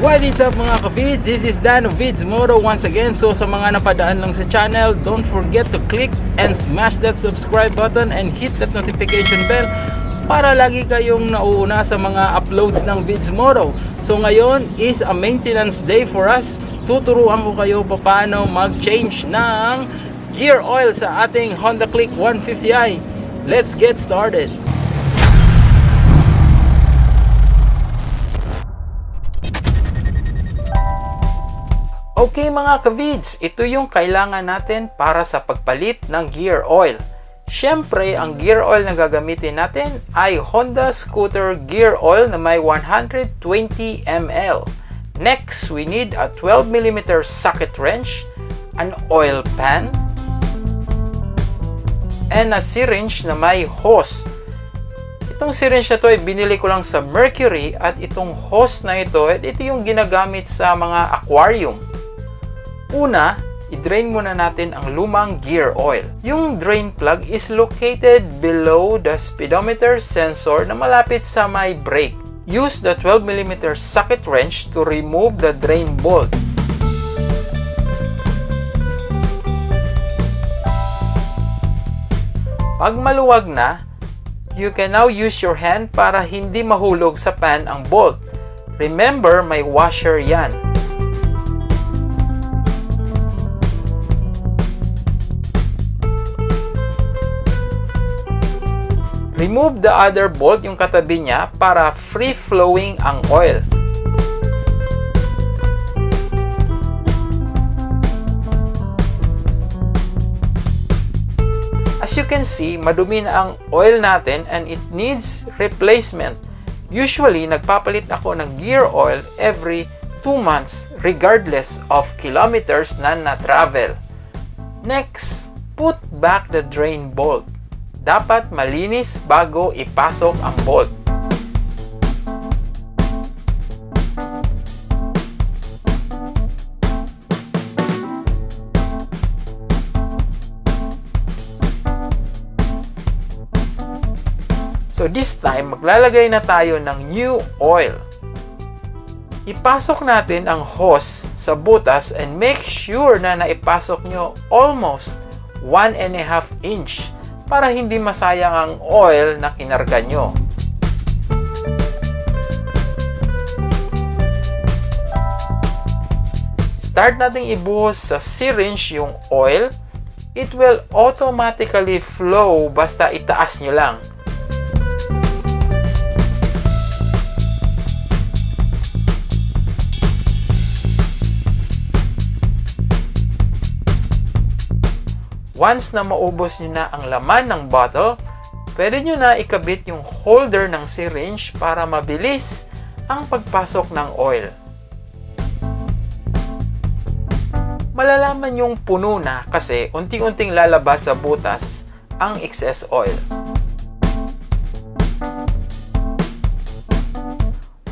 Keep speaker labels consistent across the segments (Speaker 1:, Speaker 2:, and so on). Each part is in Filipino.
Speaker 1: What is up mga ka-vids? This is Dan of Vidzmoto once again. So sa mga napadaan lang sa channel, don't forget to click and smash that subscribe button and hit that notification bell para lagi kayong nauuna sa mga uploads ng Vidzmoto. So ngayon is a maintenance day for us. Tuturuan ko kayo paano mag-change ng gear oil sa ating Honda Click 150i. Let's get started! Okay mga ka-vids, ito yung kailangan natin para sa pagpalit ng gear oil. Siyempre, ang gear oil na gagamitin natin ay Honda Scooter gear oil na may 120 ml. Next, we need a 12mm socket wrench, an oil pan, and a syringe na may hose. Itong syringe na to ay binili ko lang sa Mercury at itong hose na ito yung ginagamit sa mga aquarium. Una, i-drain muna natin ang lumang gear oil. Yung drain plug is located below the speedometer sensor na malapit sa may brake. Use the 12mm socket wrench to remove the drain bolt. Pag maluwag na, you can now use your hand para hindi mahulog sa pan ang bolt. Remember, may washer yan. Remove the other bolt, yung katabi niya, para free-flowing ang oil. As you can see, madumi na ang oil natin and it needs replacement. Usually, nagpapalit ako ng gear oil every 2 months regardless of kilometers na na-travel. Next, put back the drain bolt. Dapat malinis bago ipasok ang bolt. So this time, maglalagay na tayo ng new oil. Ipasok natin ang hose sa butas and make sure na naipasok nyo almost 1.5 inch para hindi masayang ang oil na kinarga nyo. Start nating ibuhos sa syringe yung oil. It will automatically flow basta itaas nyo lang. Once na maubos nyo na ang laman ng bottle, pwede nyo na ikabit yung holder ng syringe para mabilis ang pagpasok ng oil. Malalaman yung puno na kasi unti-unting lalabas sa butas ang excess oil.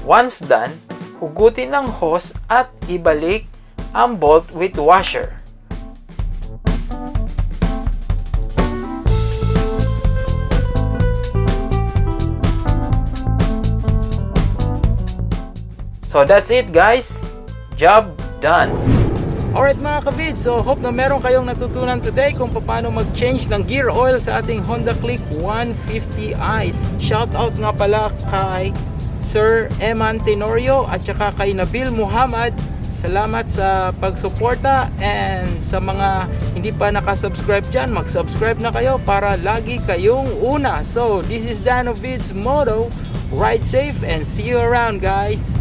Speaker 1: Once done, hugutin ng hose at ibalik ang bolt with washer. So that's it guys, job done. Alright mga ka-vids, so hope na meron kayong natutunan today kung paano mag-change ng gear oil sa ating Honda Click 150i. Shout out nga pala kay Sir Eman Tenorio at saka kay Nabil Muhammad. Salamat sa pagsuporta, and sa mga hindi pa nakasubscribe dyan, mag-subscribe na kayo para lagi kayong una. So this is Dan of Vidzmoto. Ride safe and see you around guys.